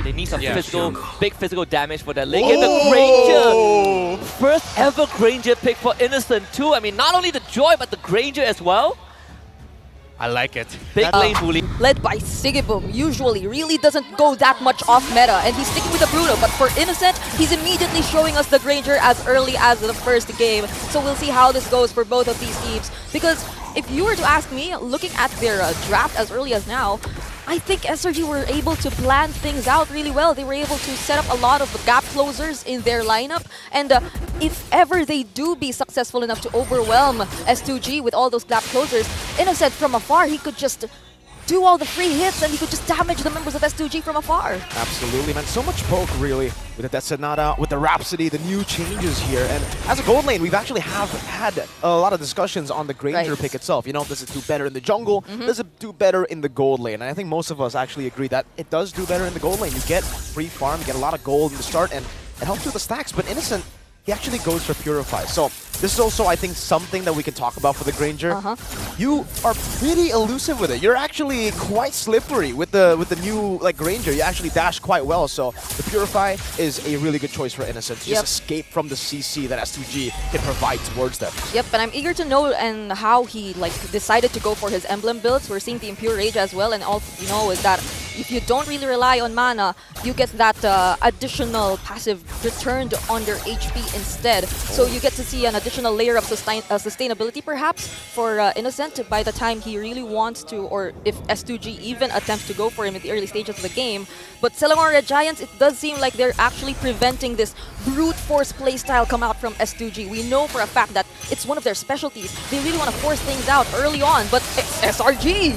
right? They need some physical, sure. big physical damage for that lane. And the Granger! First ever Granger pick for Innocent too. I mean, not only the Joy, but the Granger as well. I like it. Big lane bully. Led by Sigibum, usually really doesn't go that much off meta, and he's sticking with the Bruno, but for Innocent, he's immediately showing us the Granger as early as the first game. So we'll see how this goes for both of these teams, because if you were to ask me, looking at their draft as early as now, I think SRG were able to plan things out really well. They were able to set up a lot of gap closers in their lineup, and if ever they do be successful enough to overwhelm S2G with all those gap closers, Innocent from afar, he could just do all the free hits and he could just damage the members of S2G from afar. Absolutely, man. So much poke, really, with the Desenada, with the Rhapsody, the new changes here. And as a gold lane, we've actually had a lot of discussions on the Granger pick itself. You know, does it do better in the jungle? Does it do better in the gold lane? And I think most of us actually agree that it does do better in the gold lane. You get free farm, you get a lot of gold in the start, and it helps with the stacks. But Innocent, he actually goes for Purify. So this is also, I think, something that we can talk about for the Granger. You are pretty elusive with it. You're actually quite slippery with the new Granger. You actually dash quite well. So the Purify is a really good choice for Innocent to just escape from the CC that S2G can provide towards them. Yep, and I'm eager to know and how he decided to go for his emblem builds. We're seeing the Impure Rage as well, and all you know is that if you don't really rely on mana, you get that additional passive returned on your HP instead. So you get to see an additional layer of sustainability perhaps for Innocent by the time he really wants to, or if S2G even attempts to go for him in the early stages of the game. But Selangor Red Giants, it does seem like they're actually preventing this brute force playstyle come out from S2G. We know for a fact that it's one of their specialties. They really want to force things out early on, but it's SRG!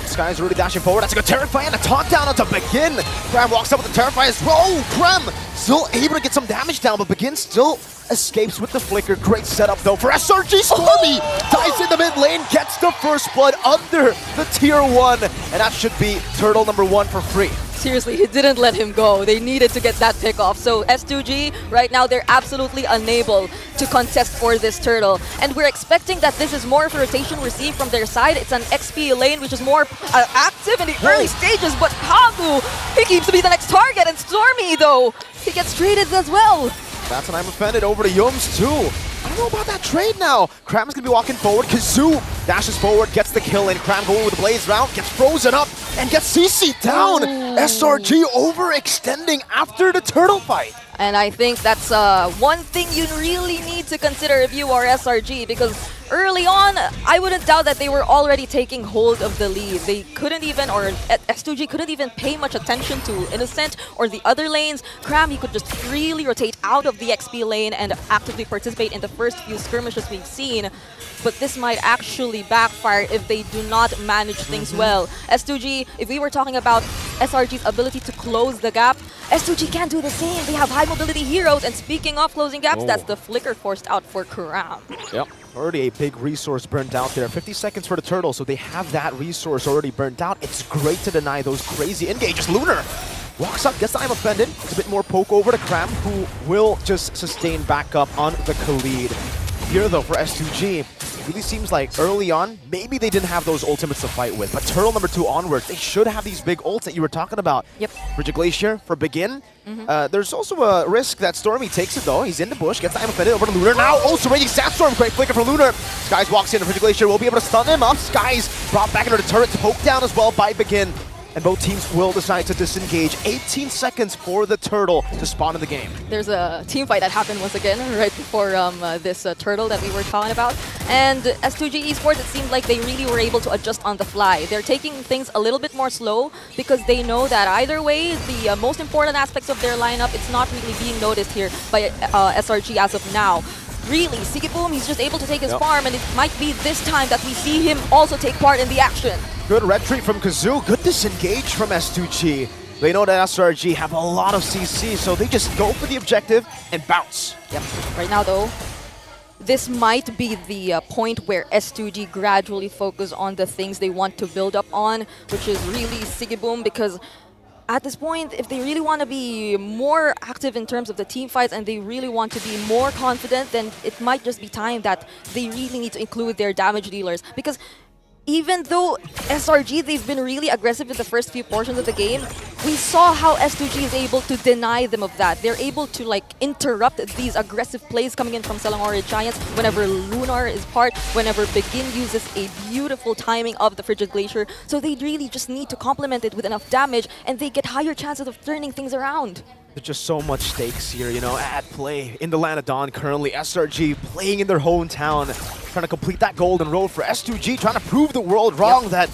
Sky's really dashing forward. That's a good Terrify and a taunt down onto Begin. Cram walks up with the Terrify as well. Oh, Cram still able to get some damage down, but Begin still escapes with the Flicker. Great setup though for SRG. Stormy dives in the mid lane, gets the first blood under the tier 1, and that should be turtle number 1 for free. Seriously, he didn't let him go. They needed to get that pick off. So S2G, right now, they're absolutely unable to contest for this turtle. And we're expecting that this is more of a rotation received from their side. It's an XP lane, which is more active in the early stages. But Kagu, he keeps to be the next target. And Stormy, though, he gets traded as well. That's an I'm offended over to Yums too. I don't know about that trade now. Cram's gonna be walking forward. Kazoo dashes forward, gets the kill, and Cram going with the Blaze round, gets frozen up, and gets CC down. SRG overextending after the turtle fight. And I think that's one thing you really need to consider if you are SRG, because early on, I wouldn't doubt that they were already taking hold of the lead. They couldn't even, or S2G couldn't even pay much attention to Innocent or the other lanes. Cram, he could just freely rotate out of the XP lane and actively participate in the first few skirmishes we've seen. But this might actually backfire if they do not manage things well. S2G, if we were talking about SRG's ability to close the gap, S2G can do the same. They have high mobility heroes, and speaking of closing gaps, that's the Flicker forced out for Karam. Yep, already a big resource burnt out there. 50 seconds for the turtle, so they have that resource already burnt out. It's great to deny those crazy engages. Lunar walks up, gets the I'm offended. It's a bit more poke over to Cram, who will just sustain back up on the Khalid. Here though for S2G, it really seems like early on, maybe they didn't have those ultimates to fight with, but turtle number 2 onwards, they should have these big ults that you were talking about. Yep. Frigid Glacier for Begin. There's also a risk that Stormy takes it though. He's in the bush, gets the I'm offended over to Lunar. Now also Raging Sandstorm, great flicker for Lunar. Skies walks in, and Frigid Glacier will be able to stun him up. Skies brought back into the turret, poke down as well by Begin. And both teams will decide to disengage. 18 seconds for the turtle to spawn in the game. There's a team fight that happened once again right before this turtle that we were talking about. And S2G ESPORTS, it seemed like they really were able to adjust on the fly. They're taking things a little bit more slow because they know that either way, the most important aspects of their lineup, it's not really being noticed here by SRG as of now. Really, Sigibum, he's just able to take his farm, and it might be this time that we see him also take part in the action. Good retreat from Kazoo, good disengage from S2G. They know that SRG have a lot of CC, so they just go for the objective and bounce. Yep. Right now though, this might be the point where S2G gradually focus on the things they want to build up on, which is really Sigibum, because at this point, if they really want to be more active in terms of the team fights and they really want to be more confident, then it might just be time that they really need to include their damage dealers. Because even though SRG, they've been really aggressive in the first few portions of the game, we saw how S2G is able to deny them of that. They're able to like interrupt these aggressive plays coming in from Selangor Giants whenever Lunar is part, whenever Begin uses a beautiful timing of the Frigid Glacier. So they really just need to complement it with enough damage and they get higher chances of turning things around. There's just so much stakes here, you know, at play in the Land of Dawn currently. SRG playing in their hometown, trying to complete that golden road for S2G, trying to prove the world wrong that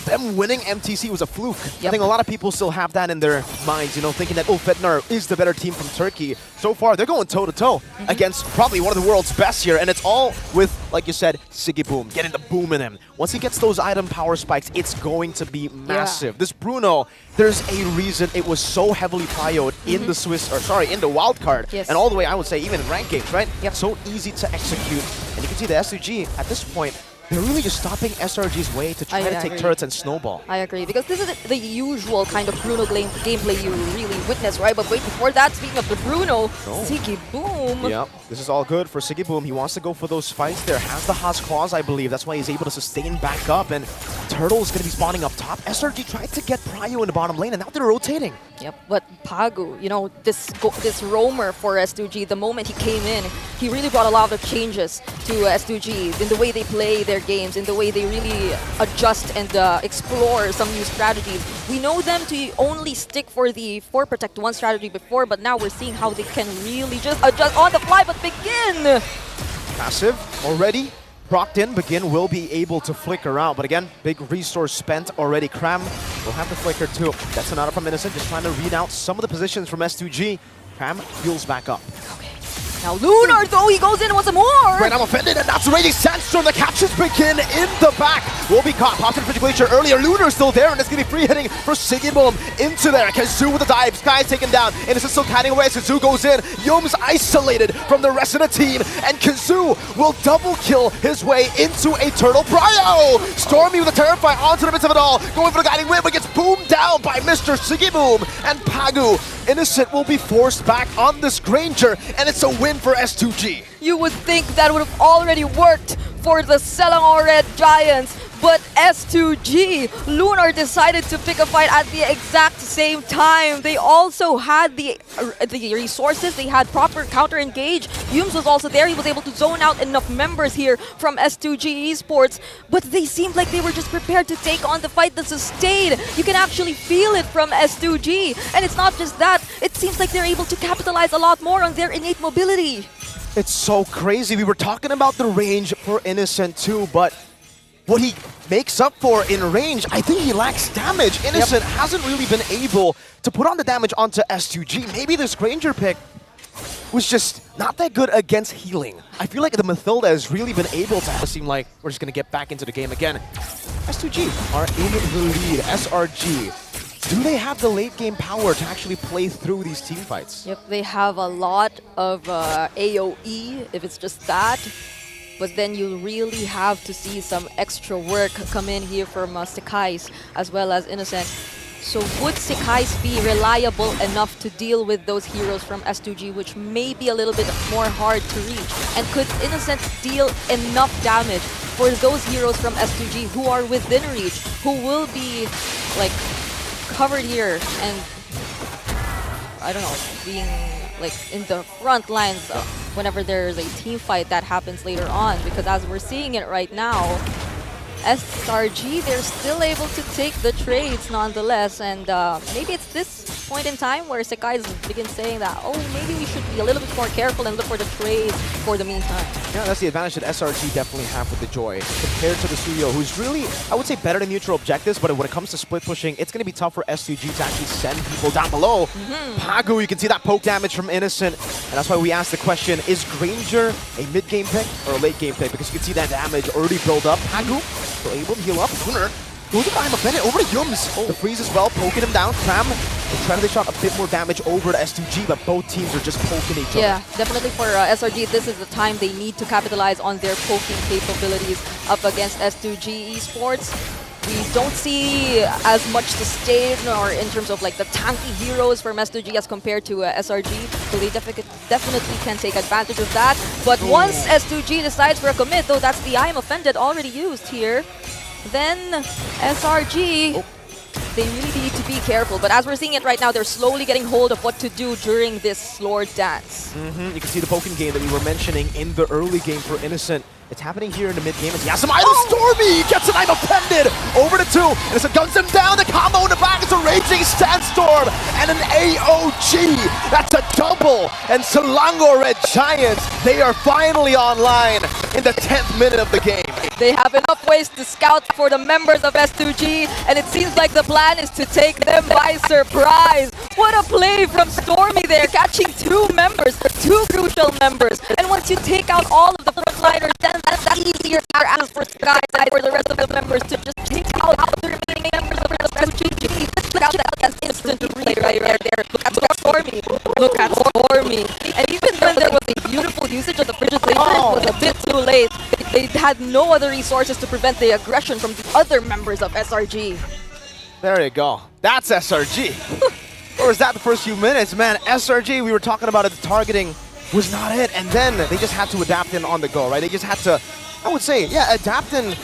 them winning MTC was a fluke. I think a lot of people still have that in their minds, you know, thinking that Fednar is the better team from Turkey. So far, they're going toe-to-toe against probably one of the world's best here, and it's all with, like you said, Siggy Boom, getting the boom in him. Once he gets those item power spikes, it's going to be massive. This Bruno, there's a reason it was so heavily prioed in the Swiss, or sorry, in the wildcard, and all the way, I would say, even in ranked games, right? So easy to execute, and you can see the S2G at this point, they're really just stopping SRG's way to try to take turrets and snowball. I agree, because this is the usual kind of Bruno gameplay you really witness, right? But wait, before that, speaking of the Bruno, Siggy Boom. Yep, this is all good for Siggy Boom. He wants to go for those fights there. Has the Haas Claws, I believe. That's why he's able to sustain back up. And Turtle's going to be spawning up top. SRG tried to get Prio in the bottom lane, and now they're rotating. Yep, but Pagu, you know, this roamer for S2G, the moment he came in, he really brought a lot of changes to S2G in the way they play their games, in the way they really adjust and explore some new strategies. We know them to only stick for the 4 Protect 1 strategy before, but now we're seeing how they can really just adjust on the fly, but Begin! Passive already procced in. Begin will be able to flicker out, but again, big resource spent already. Cram will have the flicker too. That's another from Innocent, just trying to read out some of the positions from S2G. Cram fuels back up. Now Lunar, though, he goes in and wants some more! Right, I'm offended, and that's Raging Sandstorm. The catches Begin in the back. Will be caught. Popped in Frigid Glacier earlier. Lunar's still there, and it's going to be free hitting for Siggy Boom into there. Kazoo with the dive. Sky's taken down. Innocent still kiting away as Kazoo goes in. Yum's isolated from the rest of the team, and Kazoo will double kill his way into a Turtle Prio. Stormy with a Terrify onto the midst of it all. Going for the guiding whip, but gets boomed down by Mr. Siggy Boom. And Pagu, Innocent will be forced back on this Granger, and it's a win for S2G. You would think that would have already worked for the Selangor Red Giants, but S2G, Lunar decided to pick a fight at the exact same time. They also had the resources, they had proper counter-engage. Yums was also there, he was able to zone out enough members here from S2G Esports, but they seemed like they were just prepared to take on the fight that sustained. You can actually feel it from S2G, and it's not just that, it seems like they're able to capitalize a lot more on their innate mobility. It's so crazy. We were talking about the range for Innocent too, but what he makes up for in range, I think he lacks damage. Innocent hasn't really been able to put on the damage onto S2G. Maybe this Granger pick was just not that good against healing. I feel like the Mathilda has really been able to seem like we're just going to get back into the game again. S2G are in the lead. SRG. Do they have the late game power to actually play through these team fights? Yep, they have a lot of AoE, if it's just that. But then you really have to see some extra work come in here from Sekais as well as Innocent. So would Sekais be reliable enough to deal with those heroes from S2G, which may be a little bit more hard to reach? And could Innocent deal enough damage for those heroes from S2G who are within reach, who will be like covered here and, I don't know, being like in the front lines whenever there's a team fight that happens later on? Because as we're seeing it right now, SRG, they're still able to take the trades nonetheless, and maybe it's this point in time where Sekai begins saying that, oh, maybe we should be a little bit more careful and look for the trades for the meantime. Yeah, that's the advantage that SRG definitely have with the Joy compared to the Suyo, who's really, I would say, better than neutral objectives, but when it comes to split pushing, it's going to be tough for S2G to actually send people down below. Pagu, you can see that poke damage from Innocent, and that's why we asked the question, is Granger a mid-game pick or a late-game pick? Because you can see that damage already build up. Pagu still able to heal up. Lunar goes behind Bennett over to Yums. The freeze as well, poking him down. Cram is trying to shot a bit more damage over to S2G, but both teams are just poking each other. Yeah, definitely for SRG, this is the time they need to capitalize on their poking capabilities up against S2G Esports. We don't see as much sustain or in terms of like the tanky heroes from S2G as compared to SRG, so they definitely can take advantage of that. But once S2G decides for a commit, though that's the I am offended already used here, then SRG, they really need to be careful. But as we're seeing it right now, they're slowly getting hold of what to do during this Lord dance. You can see the poking game that we were mentioning in the early game for Innocent. It's happening here in the mid game. It's Yasumai the Stormy gets an I'm offended over to 2. Innocent guns him down. The combo in the back is a raging sandstorm and an AOG. That's a double. And Selangor Red Giants, they are finally online in the 10th minute of the game. They have enough ways to scout for the members of S2G, and it seems like the plan is to take them by surprise. What a play from Stormy there, catching 2 members, 2 crucial members. And once you take out all of the frontliners, then that's easier as for Sky and for the rest of the members to just take out the remaining members of S2G. Look at that instant replay right there. Look at Stormy. Look at Stormy. And even when there was a beautiful usage of the frigid laser, it was a bit too late. They had no other resources to prevent the aggression from the other members of SRG. There you go. That's SRG. Or is that the first few minutes? Man, SRG, we were talking about it, the targeting was not it. And then they just had to adapt in on the go, right? They just had to, I would say, yeah, adapt and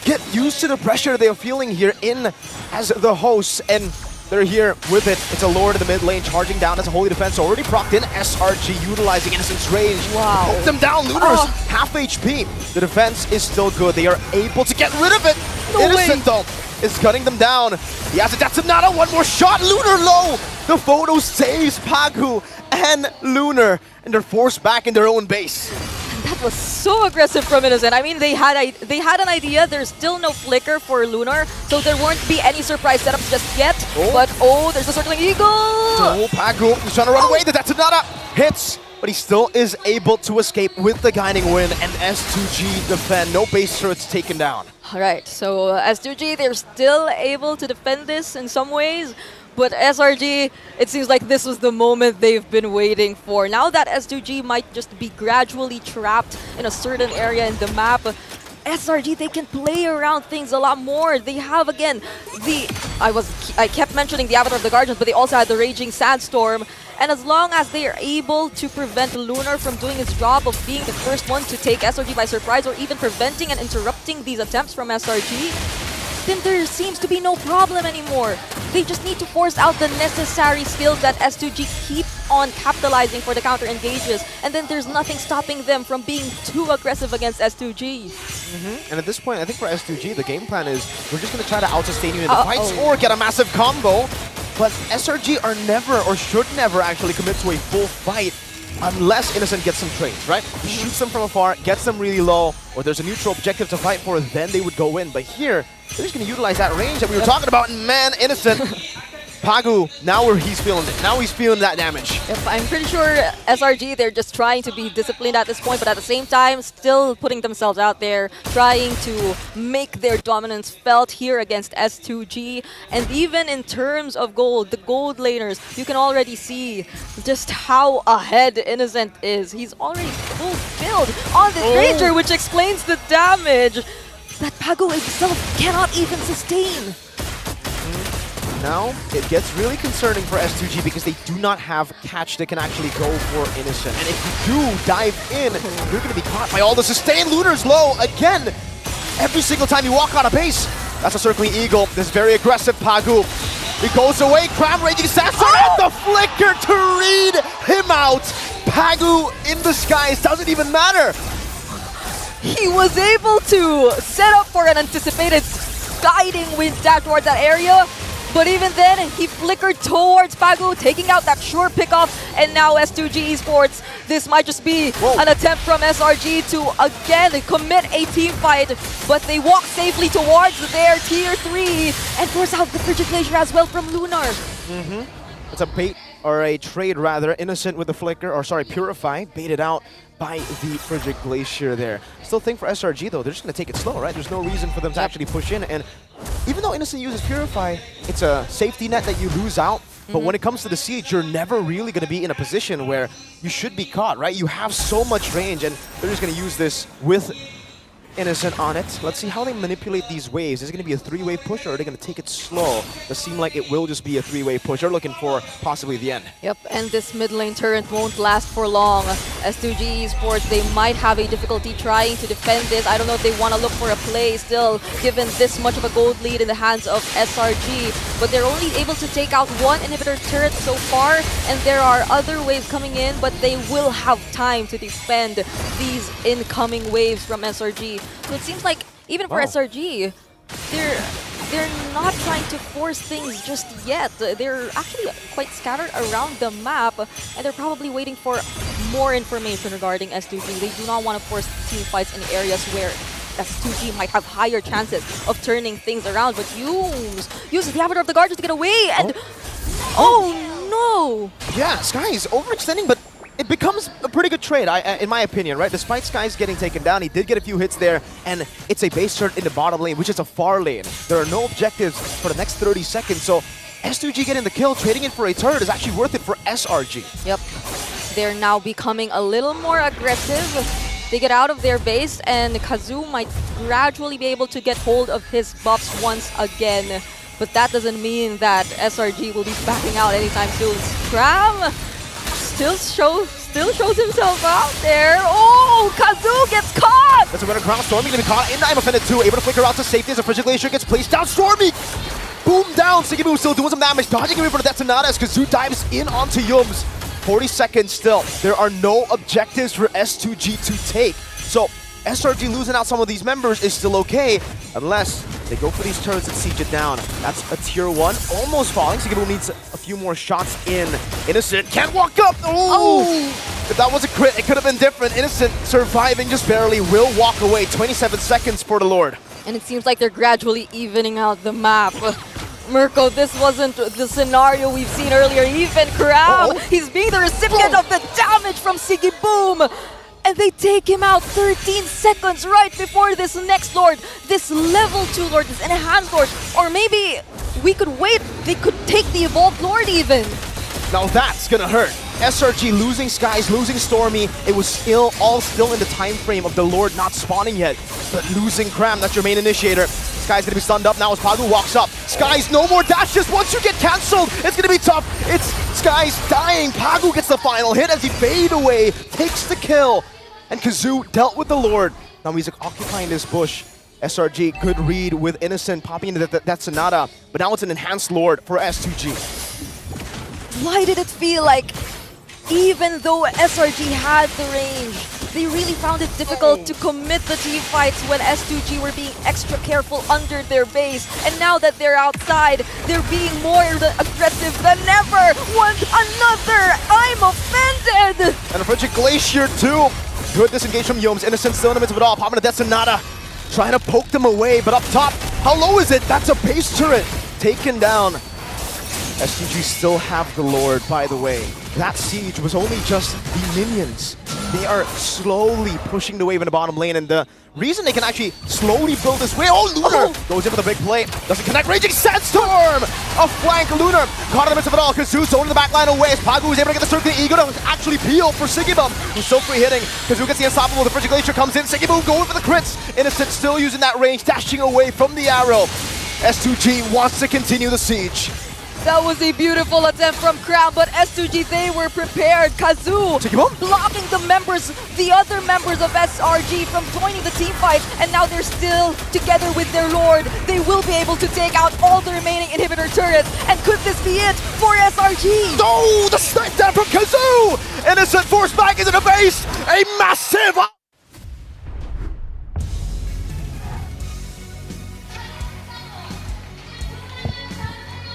get used to the pressure they're feeling here in as the hosts. And they're here with it. It's a Lord in the mid lane charging down as a holy defense already procced in. SRG utilizing Innocent's range. Wow. Poke them down. Lunar's half HP. The defense is still good. They are able to get rid of it. No Innocent, though, is cutting them down. He has a Datsunada. One more shot. Lunar low. The photo saves Pagu and Lunar, and they're forced back in their own base. That was so aggressive from Innocent. I mean, they had an idea. There's still no flicker for Lunar, so there won't be any surprise setups just yet. But there's a circling eagle. So Pagu is trying to run away. The Datsunada hits, but he still is able to escape with the guiding win, and S2G defend. No base turrets taken down. All right, so S2G, they're still able to defend this in some ways. But SRG, it seems like this was the moment they've been waiting for. Now that S2G might just be gradually trapped in a certain area in the map, SRG, they can play around things a lot more. They have, again, I kept mentioning the Avatar of the Guardians, but they also had the Raging Sandstorm. And as long as they are able to prevent Lunar from doing his job of being the first one to take SRG by surprise, or even preventing and interrupting these attempts from SRG, then there seems to be no problem anymore. They just need to force out the necessary skills that S2G keep on capitalizing for the counter engages, and then there's nothing stopping them from being too aggressive against S2G. And at this point, I think for S2G, the game plan is we're just going to try to out-sustain you in the fights or get a massive combo. But SRG are never, or should never actually commit to a full fight unless Innocent gets some trades, right? Shoots them from afar, gets them really low, or there's a neutral objective to fight for, then they would go in. But here, they're just going to utilize that range that we were talking about, and man, Innocent, Pagu, now he's feeling it. Now he's feeling that damage. I'm pretty sure SRG, they're just trying to be disciplined at this point, but at the same time, still putting themselves out there, trying to make their dominance felt here against S2G. And even in terms of gold, the gold laners, you can already see just how ahead Innocent is. He's already full build on this Ranger, which explains the damage that Pagu himself cannot even sustain. Now, it gets really concerning for S2G because they do not have catch that can actually go for Innocent. And if you do dive in, you're going to be caught by all the sustain. Lunar's low again. Every single time you walk out of base, that's a circling eagle. This very aggressive Pagu. He goes away, Cram Raging Sandstorm, and the flicker to read him out. Pagu in the skies, doesn't even matter. He was able to set up for an anticipated guiding wind dash towards that area. But even then, he flickered towards Pagu, taking out that sure pickoff. And now S2G ESPORTS, this might just be an attempt from SRG to again commit a team fight. But they walk safely towards their tier 3 and force out the Frigid Glacier as well from Lunar. It's a bait, or a trade rather. Innocent with the flicker, or sorry, Purify, baited out by the Frigid Glacier there. Still think for SRG though, they're just going to take it slow, right? There's no reason for them to actually push in. And even though Innocent uses Purify, it's a safety net that you lose out. But when it comes to the siege, you're never really going to be in a position where you should be caught, right? You have so much range, and they're just going to use this with Innocent on it. Let's see how they manipulate these waves. Is it going to be a 3-wave push, or are they going to take it slow? Does seem like it will just be a 3-wave push. They're looking for possibly the end. Yep, and this mid lane turret won't last for long. S2G ESPORTS, they might have a difficulty trying to defend this. I don't know if they want to look for a play still, given this much of a gold lead in the hands of SRG. But they're only able to take out one inhibitor turret so far, and there are other waves coming in, but they will have time to defend these incoming waves from SRG. So it seems like even for SRG, they're not trying to force things just yet. They're actually quite scattered around the map, and they're probably waiting for more information regarding S2G. They do not want to force team fights in areas where S2G might have higher chances of turning things around, but uses the Avatar of the Guardians to get away, and oh no! Yeah, Sky is overextending, but it becomes a pretty good trade, in my opinion, right? Despite Sky's getting taken down, he did get a few hits there, and it's a base turret in the bottom lane, which is a far lane. There are no objectives for the next 30 seconds, so S2G getting the kill, trading it for a turret is actually worth it for SRG. Yep. They're now becoming a little more aggressive. They get out of their base, and Kazoo might gradually be able to get hold of his buffs once again. But that doesn't mean that SRG will be backing out anytime soon. Scram still shows himself out there. Oh, Kazoo gets caught! That's a winner crown. Stormy gonna be caught in I'm offended too. Able to flicker out to safety as a Frigid Glacier gets placed down. Stormy! Boom down. Siggy Boom still doing some damage. Dodging away for the Detonata as Kazoo dives in onto Yums. 40 seconds still. There are no objectives for S2G to take. So SRG losing out some of these members is still okay, unless they go for these turrets and siege it down. That's a tier 1, almost falling. Siggy needs a few more shots in. Innocent can't walk up. Oh! If that was a crit, it could have been different. Innocent surviving just barely, will walk away. 27 seconds for the Lord. And it seems like they're gradually evening out the map. Mirko, this wasn't the scenario we've seen earlier. Even Crab, he's being the recipient of the damage from Siggy Boom. And they take him out 13 seconds right before this next Lord, this level 2 Lord, this enhanced Lord. Or maybe we could wait, they could take the evolved Lord even. Now that's gonna hurt. SRG losing Skies, losing Stormy. It was all still in the time frame of the Lord not spawning yet. But losing Cram, that's your main initiator. Sky's gonna be stunned up now as Pagu walks up. Sky's no more dashes. Once you get cancelled, it's gonna be tough. It's Sky's dying. Pagu gets the final hit as he fade away, takes the kill. And Kazoo dealt with the Lord. Now he's occupying this bush. SRG, good read with Innocent popping into that Sonata. But now it's an enhanced Lord for S2G. Why did it feel like, even though SRG had the range, they really found it difficult to commit the team fights when S2G were being extra careful under their base. And now that they're outside, they're being more aggressive than ever. Another! I'm offended! And a Frigid Glacier too. Good disengage from Yomes. Innocent still in the midst of it all. Popping a Death Sonata. Trying to poke them away, but up top, how low is it? That's a base turret. Taken down. S2G still have the Lord, by the way. That siege was only just the minions. They are slowly pushing the wave in the bottom lane, and the reason they can actually slowly build this wave. Oh, Lunar goes in for the big play. Doesn't connect. Raging Sandstorm! A flank. Lunar caught in the midst of it all. Kazoo zoning the back line away as Pagu was able to get the circular ego to actually peel for Sigibum, who's so free hitting. Kazoo gets the unstoppable. The Frigid Glacier comes in. Sigibum going for the crits. Innocent still using that range, dashing away from the arrow. S2G wants to continue the siege. That was a beautiful attempt from Crown, but S2G, they were prepared. Kazoo blocking the other members of SRG from joining the team fight, and now they're still together with their Lord. They will be able to take out all the remaining inhibitor turrets, and could this be it for SRG? Oh, the snipe down from Kazoo! Innocent forced back into the base! A massive...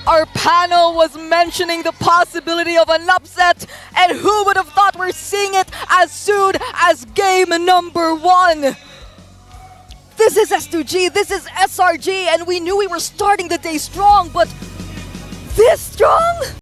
Our panel was mentioning the possibility of an upset, and who would have thought we're seeing it as soon as game number 1? This is S2G, this is SRG, and we knew we were starting the day strong, but this strong?